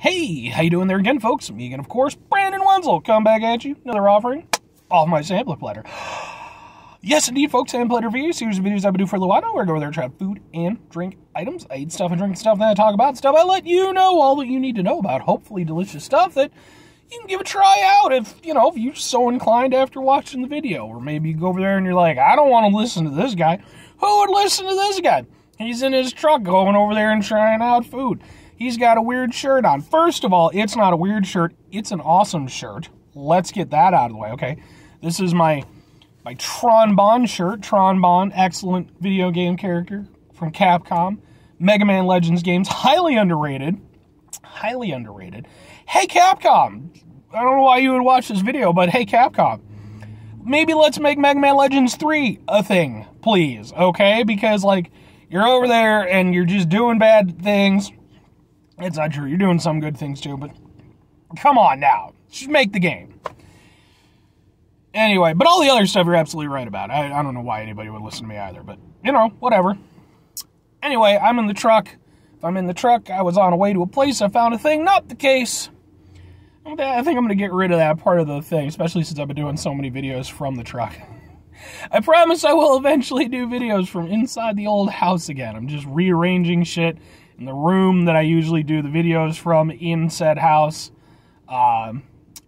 Hey, how you doing there again, folks? Me again, of course, Brandon Wenzel, come back at you. Another offering off my sampler platter. Yes, indeed, folks, sampler platter review, series of videos I've been doing for a little while now, where I go over there and try food and drink items. I eat stuff and drink stuff, then I talk about stuff. I let you know all that you need to know about hopefully delicious stuff that you can give a try out if you're so inclined after watching the video. Or maybe you go over there and you're like, I don't want to listen to this guy. Who would listen to this guy? He's in his truck going over there and trying out food. He's got a weird shirt on. First of all, it's not a weird shirt. It's an awesome shirt. Let's get that out of the way, okay? This is my Tron Bond shirt. Tron Bond, excellent video game character from Capcom. Mega Man Legends games, highly underrated. Highly underrated. Hey, Capcom. I don't know why you would watch this video, but hey, Capcom. Maybe let's make Mega Man Legends 3 a thing, please, okay? Because, you're over there and you're just doing bad things. It's not true. You're doing some good things, too, but come on now. Just make the game. Anyway, but all the other stuff you're absolutely right about. I don't know why anybody would listen to me either, but, whatever. Anyway, I'm in the truck. If I'm in the truck, I was on a way to a place, I found a thing. Not the case. I think I'm going to get rid of that part of the thing, especially since I've been doing so many videos from the truck. I promise I will eventually do videos from inside the old house again. I'm just rearranging shit in the room that I usually do the videos from in said house.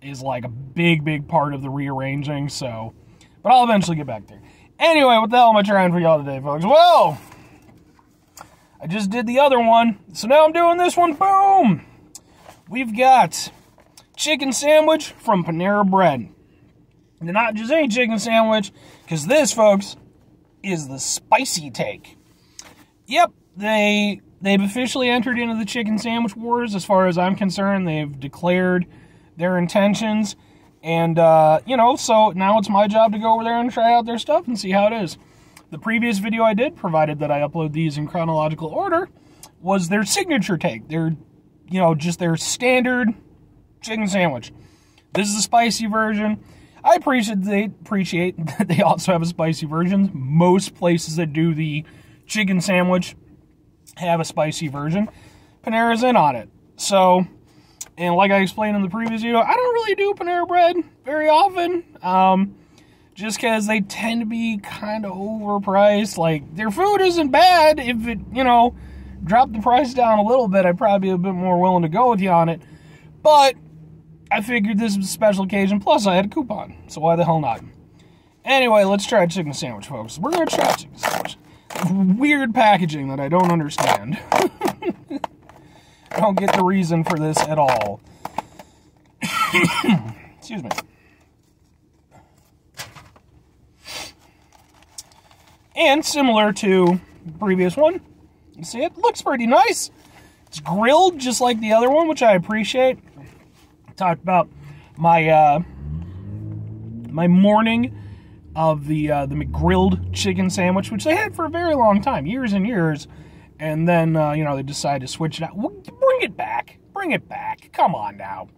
Is like a big part of the rearranging, so, but I'll eventually get back there. Anyway, what the hell am I trying for y'all today, folks? Well, I just did the other one, so now I'm doing this one. Boom! We've got chicken sandwich from Panera Bread. And not just any chicken sandwich, because this, folks, is the spicy take. Yep, they've officially entered into the chicken sandwich wars, as far as I'm concerned. They've declared their intentions, and, so now it's my job to go over there and try out their stuff and see how it is. The previous video I did, provided that I upload these in chronological order, was their signature take. Their, just their standard chicken sandwich. This is the spicy version. I appreciate that they also have a spicy version. Most places that do the chicken sandwich have a spicy version. Panera's in on it. So, and like I explained in the previous video, I don't really do Panera Bread very often. Just because they tend to be kind of overpriced. Their food isn't bad. If it, dropped the price down a little bit, I'd probably be a bit more willing to go with you on it. But I figured this was a special occasion, plus I had a coupon, so why the hell not? Anyway, let's try a chicken sandwich, folks. We're going to try a chicken sandwich. Weird packaging that I don't understand. I don't get the reason for this at all. Excuse me. And similar to the previous one, you see it looks pretty nice. It's grilled just like the other one, which I appreciate. Talked about my my morning of the McGrilled chicken sandwich, which they had for a very long time, years and years, and then they decided to switch it out. Bring it back, come on now.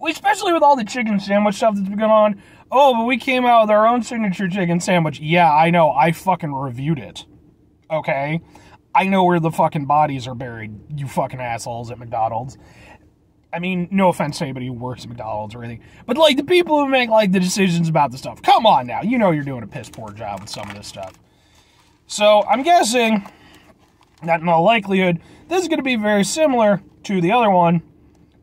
Especially with all the chicken sandwich stuff that's been going on. Oh, but we came out with our own signature chicken sandwich. Yeah, I know, I fucking reviewed it. Okay, I know where the fucking bodies are buried, you fucking assholes at McDonald's. I mean, no offense to anybody who works at McDonald's or anything, but, the people who make, the decisions about the stuff, come on now, you're doing a piss-poor job with some of this stuff. So, I'm guessing that in all likelihood, this is going to be very similar to the other one,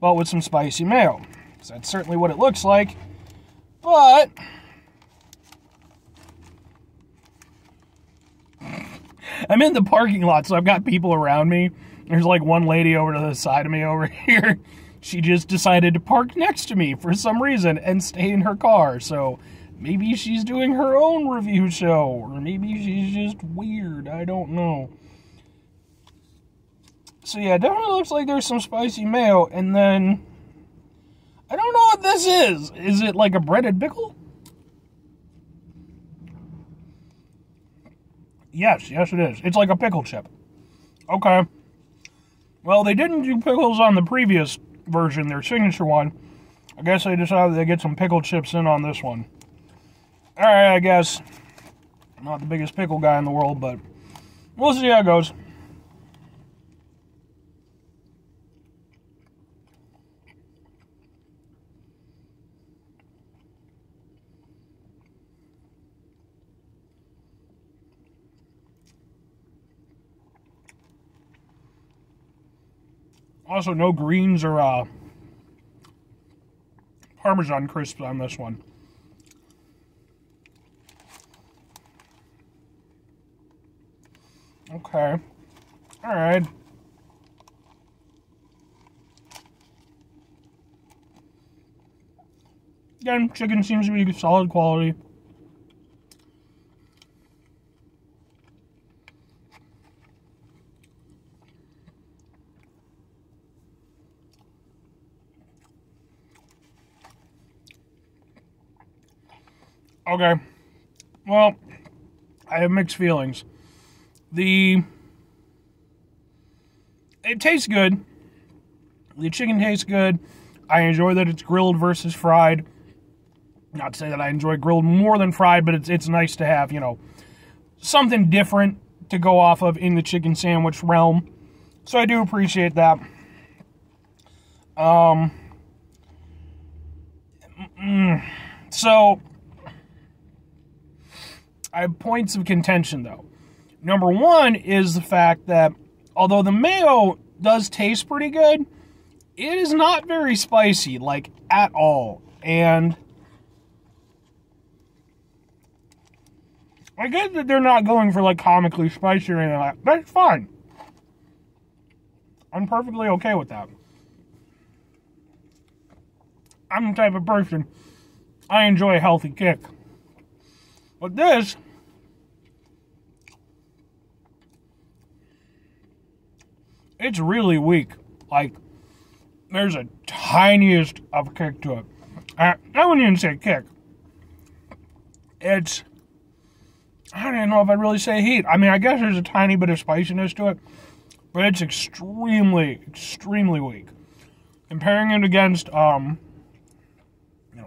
but with some spicy mayo. So that's certainly what it looks like, but I'm in the parking lot, so I've got people around me. There's, one lady over to the side of me over here. She just decided to park next to me for some reason and stay in her car. So maybe she's doing her own review show, or maybe she's just weird. I don't know. So yeah, it definitely looks like there's some spicy mayo. And then, I don't know what this is. Is it like a breaded pickle? Yes it is. It's like a pickle chip. Okay. Well, they didn't do pickles on the previous version, their signature one. I guess they decided to get some pickle chips in on this one. Alright, I guess. I'm not the biggest pickle guy in the world, but we'll see how it goes. Also, no greens or Parmesan crisps on this one. Okay. All right. Again, chicken seems to be solid quality. Okay. Well, I have mixed feelings. It tastes good. The chicken tastes good. I enjoy that it's grilled versus fried. Not to say that I enjoy grilled more than fried, but it's nice to have, you know, something different to go off of in the chicken sandwich realm. So I do appreciate that. So I have points of contention, though. Number one is the fact that although the mayo does taste pretty good, it is not very spicy, like, at all. And I get that they're not going for, like, comically spicy or anything like that. That's fine. I'm perfectly okay with that. I'm the type of person, I enjoy a healthy kick. But this, it's really weak. Like, there's a tiniest of kick to it. I wouldn't even say kick. It's, I don't even know if I'd really say heat. I mean, I guess there's a tiny bit of spiciness to it, but it's extremely, extremely weak. Comparing it against, you know,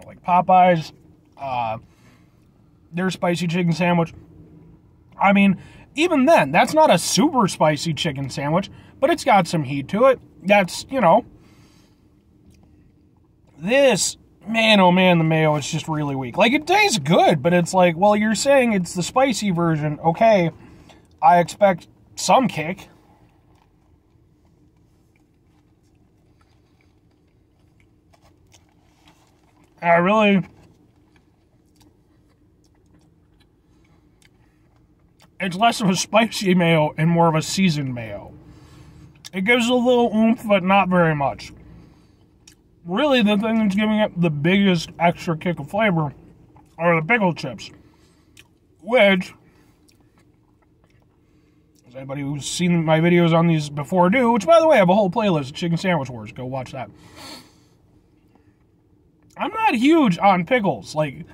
like Popeyes, their spicy chicken sandwich. I mean, even then, that's not a super spicy chicken sandwich, but it's got some heat to it. That's, you know, this, man, oh man, the mayo is just really weak. Like, it tastes good, but it's like, well, you're saying it's the spicy version. Okay, I expect some kick. It's less of a spicy mayo and more of a seasoned mayo. It gives a little oomph, but not very much. Really, the thing that's giving it the biggest extra kick of flavor are the pickle chips. Which, as anybody who's seen my videos on these before do, which, by the way, I have a whole playlist of Chicken Sandwich Wars. Go watch that. I'm not huge on pickles. Like,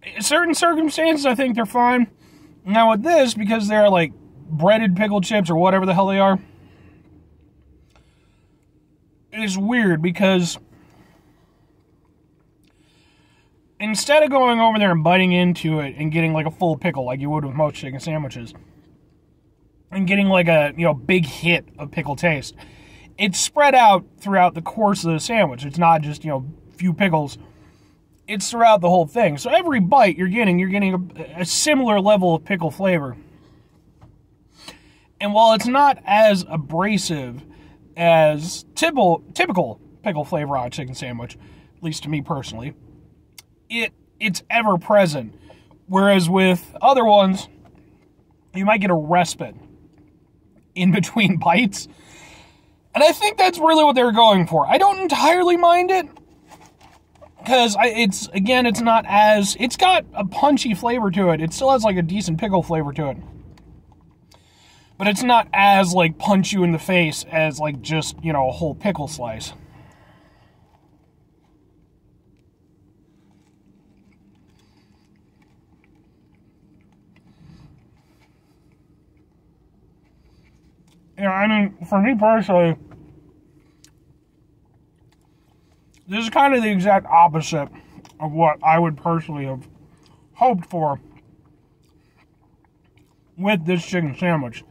in certain circumstances, I think they're fine. Now with this, because they're like breaded pickle chips or whatever the hell they are, it's weird because instead of going over there and biting into it and getting like a full pickle like you would with most chicken sandwiches and getting like a, you know, big hit of pickle taste, it's spread out throughout the course of the sandwich. It's not just, you know, few pickles. It's throughout the whole thing. So every bite you're getting a similar level of pickle flavor. And while it's not as abrasive as typical pickle flavor on a chicken sandwich, at least to me personally, it's ever present. Whereas with other ones, you might get a respite in between bites. And I think that's really what they're going for. I don't entirely mind it, because it's not as, it's got a punchy flavor to it. It still has like a decent pickle flavor to it. But it's not as like punch you in the face as like just, you know, a whole pickle slice. Yeah, I mean, for me personally, this is kind of the exact opposite of what I would personally have hoped for with this chicken sandwich.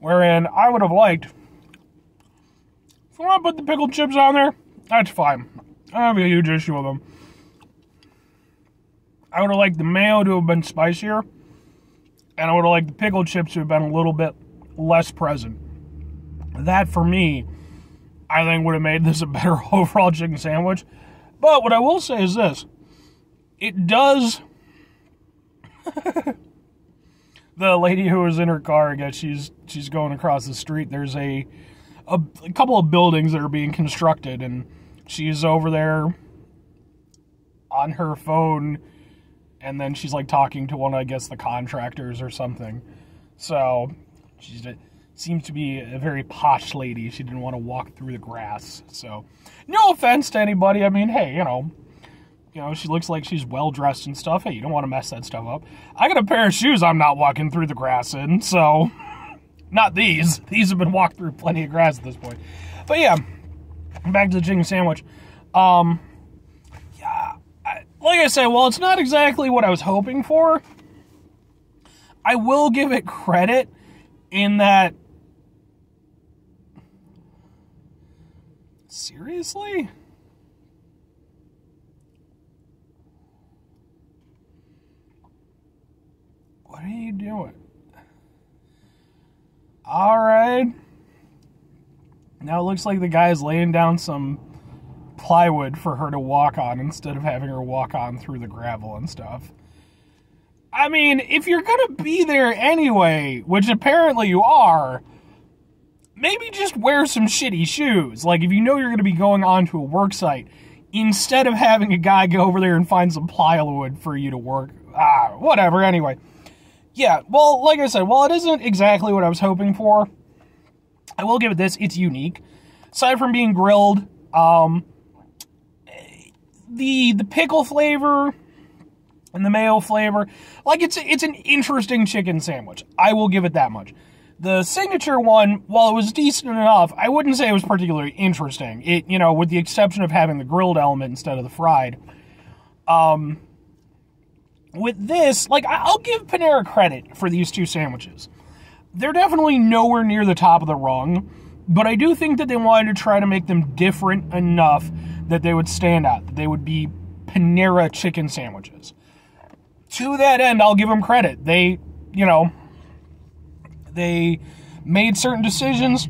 Wherein I would have liked, if you want to put the pickled chips on there, that's fine. I don't have a huge issue with them. I would have liked the mayo to have been spicier, and I would have liked the pickled chips to have been a little bit less present. That, for me, I think would have made this a better overall chicken sandwich. But what I will say is this. It does... The lady who was in her car, I guess she's going across the street. There's a couple of buildings that are being constructed, and she's over there on her phone, and then she's like talking to one of, I guess, the contractors or something. So she seems to be a very posh lady. She didn't want to walk through the grass. So no offense to anybody. I mean, hey, you know, she looks like she's well-dressed and stuff. Hey, you don't want to mess that stuff up. I got a pair of shoes I'm not walking through the grass in, so... Not these. These have been walked through plenty of grass at this point. But yeah, back to the chicken sandwich. Yeah, like I said, well, it's not exactly what I was hoping for. I will give it credit in that... Seriously? What are you doing? Alright. Now it looks like the guy's laying down some plywood for her to walk on instead of having her walk on through the gravel and stuff. I mean, if you're gonna be there anyway, which apparently you are, maybe just wear some shitty shoes. Like, if you know you're gonna be going onto a work site, instead of having a guy go over there and find some plywood for you to work. Whatever, anyway. Yeah, well, like I said, while it isn't exactly what I was hoping for, I will give it this. It's unique. Aside from being grilled, the pickle flavor and the mayo flavor, like, it's an interesting chicken sandwich. I will give it that much. The signature one, while it was decent enough, I wouldn't say it was particularly interesting. It, you know, with the exception of having the grilled element instead of the fried. With this, like, I'll give Panera credit for these two sandwiches. They're definitely nowhere near the top of the rung, but I do think that they wanted to try to make them different enough that they would stand out, that they would be Panera chicken sandwiches. To that end, I'll give them credit. They, you know, they made certain decisions.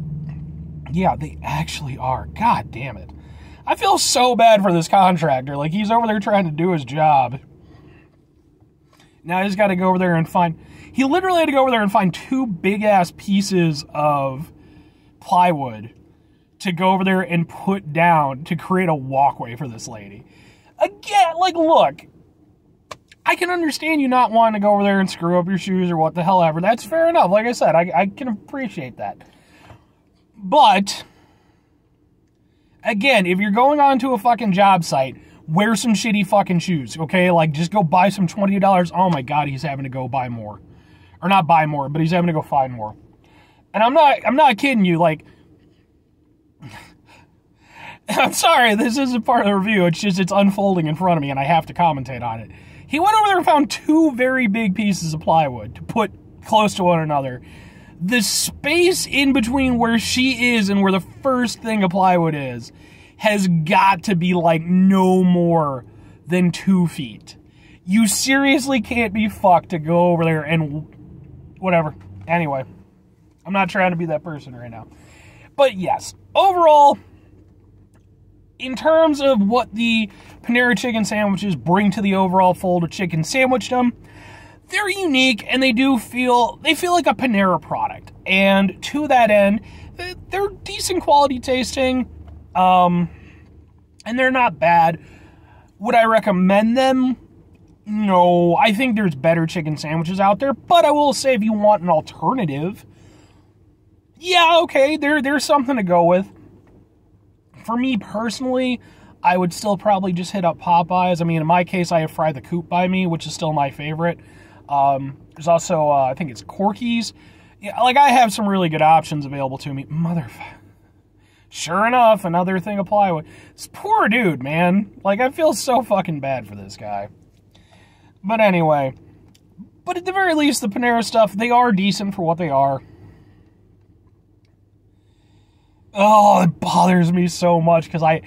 Yeah, they actually are. God damn it. I feel so bad for this contractor. Like, he's over there trying to do his job. Now he's got to go over there and find... He literally had to go over there and find two big-ass pieces of plywood to go over there and put down to create a walkway for this lady. Again, like, look, I can understand you not wanting to go over there and screw up your shoes or what the hell ever. That's fair enough. Like I said, I can appreciate that. But, again, if you're going onto a fucking job site... Wear some shitty fucking shoes, okay? Like, just go buy some $20. Oh my God, he's having to go buy more. Or not buy more, but he's having to go find more. And I'm not kidding you, like... I'm sorry, this isn't part of the review. It's just, it's unfolding in front of me, and I have to commentate on it. He went over there and found two very big pieces of plywood to put close to one another. The space in between where she is and where the first thing of plywood is has got to be like no more than 2 feet. You seriously can't be fucked to go over there and whatever. Anyway, I'm not trying to be that person right now. But yes, overall, in terms of what the Panera chicken sandwiches bring to the overall fold of chicken sandwichdom, they're unique and they feel like a Panera product. And to that end, they're decent quality tasting. And they're not bad. Would I recommend them? No, I think there's better chicken sandwiches out there, but I will say if you want an alternative, yeah, okay, there's something to go with. For me personally, I would still probably just hit up Popeyes. I mean, in my case, I have Fry the Coop by me, which is still my favorite. There's also, I think it's Corky's. Yeah, like, I have some really good options available to me. Motherfucker. Sure enough, another thing of plywood. This poor dude, man. Like, I feel so fucking bad for this guy. But anyway. But at the very least, the Panera stuff, they are decent for what they are. Oh, it bothers me so much, because I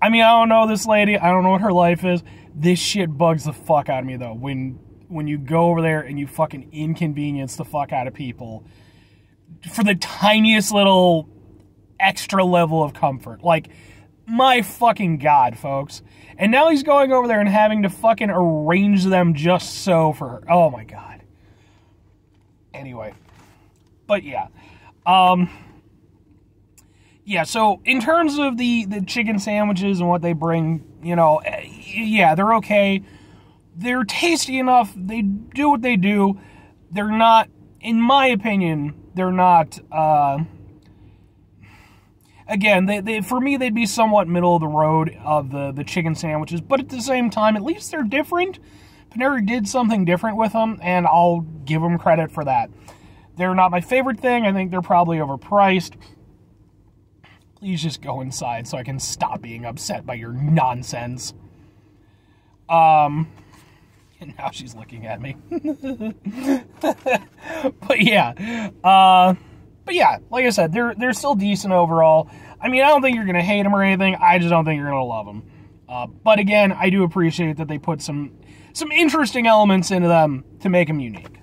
mean, I don't know this lady. I don't know what her life is. This shit bugs the fuck out of me, though. When you go over there and you fucking inconvenience the fuck out of people for the tiniest little extra level of comfort. Like, my fucking God, folks. And now he's going over there and having to fucking arrange them just so for her. Oh, my God. Anyway. But, yeah. Yeah, so in terms of the chicken sandwiches and what they bring, you know, yeah, they're okay. They're tasty enough. They do what they do. They're not, in my opinion, they're not, again, they for me, they'd be somewhat middle of the road of the chicken sandwiches, but at the same time, at least they're different. Panera did something different with them, and I'll give them credit for that. They're not my favorite thing. I think they're probably overpriced. Please just go inside so I can stop being upset by your nonsense. And now she's looking at me. But yeah. But yeah, like I said, they're still decent overall. I mean, I don't think you're going to hate them or anything. I just don't think you're going to love them. But again, I do appreciate that they put some interesting elements into them to make them unique.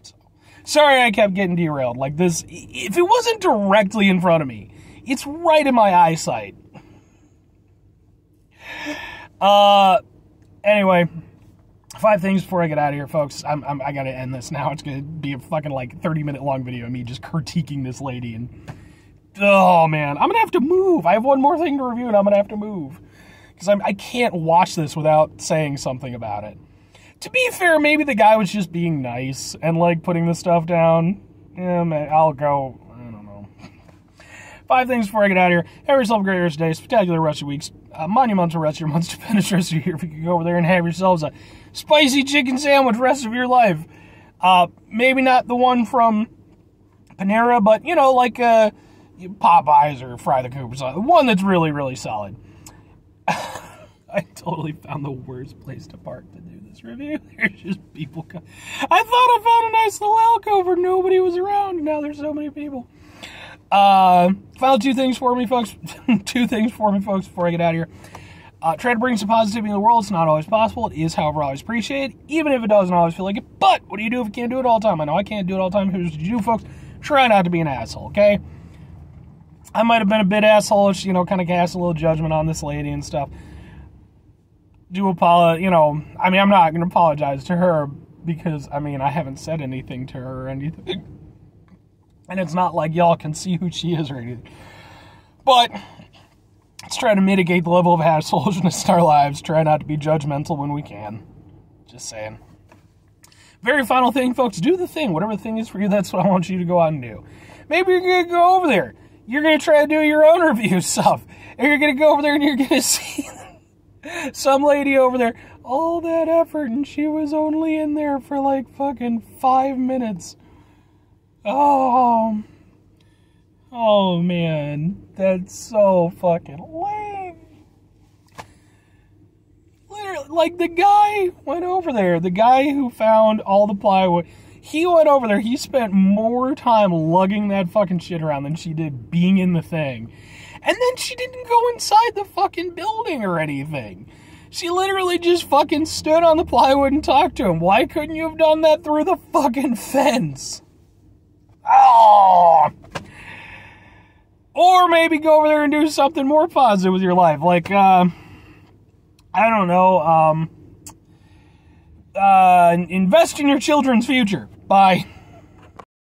So, sorry I kept getting derailed. Like this, if it wasn't directly in front of me, it's right in my eyesight. Anyway, 5 things before I get out of here, folks. I gotta end this now. It's gonna be a fucking like 30-minute long video of me just critiquing this lady, and oh man, I'm gonna have to move. I have one more thing to review, and I'm gonna have to move because I can't watch this without saying something about it. To be fair, maybe the guy was just being nice and like putting the stuff down. Yeah, man, I'll go. 5 things before I get out of here. Have yourself a great rest of your day, spectacular rest of your weeks, monumental rest of your months, stupendous rest of your year. If you could go over there and have yourselves a spicy chicken sandwich rest of your life. Maybe not the one from Panera, but, you know, like Popeyes or Fry the Coop or something. One that's really, really solid. I totally found the worst place to park to do this review. There's just people coming. I thought I found a nice little alcove where nobody was around. Now there's so many people. Final 2 things for me, folks. 2 things for me, folks, before I get out of here. Try to bring some positivity in the world. It's not always possible. It is, however, always appreciated, even if it doesn't always feel like it. But what do you do if you can't do it all the time? I know I can't do it all the time. Here's what you do, folks. Try not to be an asshole, okay? I might have been a bit asshole-ish, you know, kind of cast a little judgment on this lady and stuff. Do apologize, you know, I mean, I'm not going to apologize to her because, I mean, I haven't said anything to her or anything. And it's not like y'all can see who she is or anything. But let's try to mitigate the level of assholishness in our lives. Try not to be judgmental when we can. Just saying. Very final thing, folks. Do the thing. Whatever the thing is for you, that's what I want you to go out and do. Maybe you're going to go over there. You're going to try to do your own review stuff. And you're going to go over there and you're going to see some lady over there. All that effort and she was only in there for like fucking 5 minutes. Oh man, that's so fucking lame. Literally, like the guy went over there, the guy who found all the plywood, he went over there, he spent more time lugging that fucking shit around than she did being in the thing. And then she didn't go inside the fucking building or anything. She literally just fucking stood on the plywood and talked to him. Why couldn't you have done that through the fucking fence? Oh! Or maybe go over there and do something more positive with your life. Like, I don't know, invest in your children's future. Bye.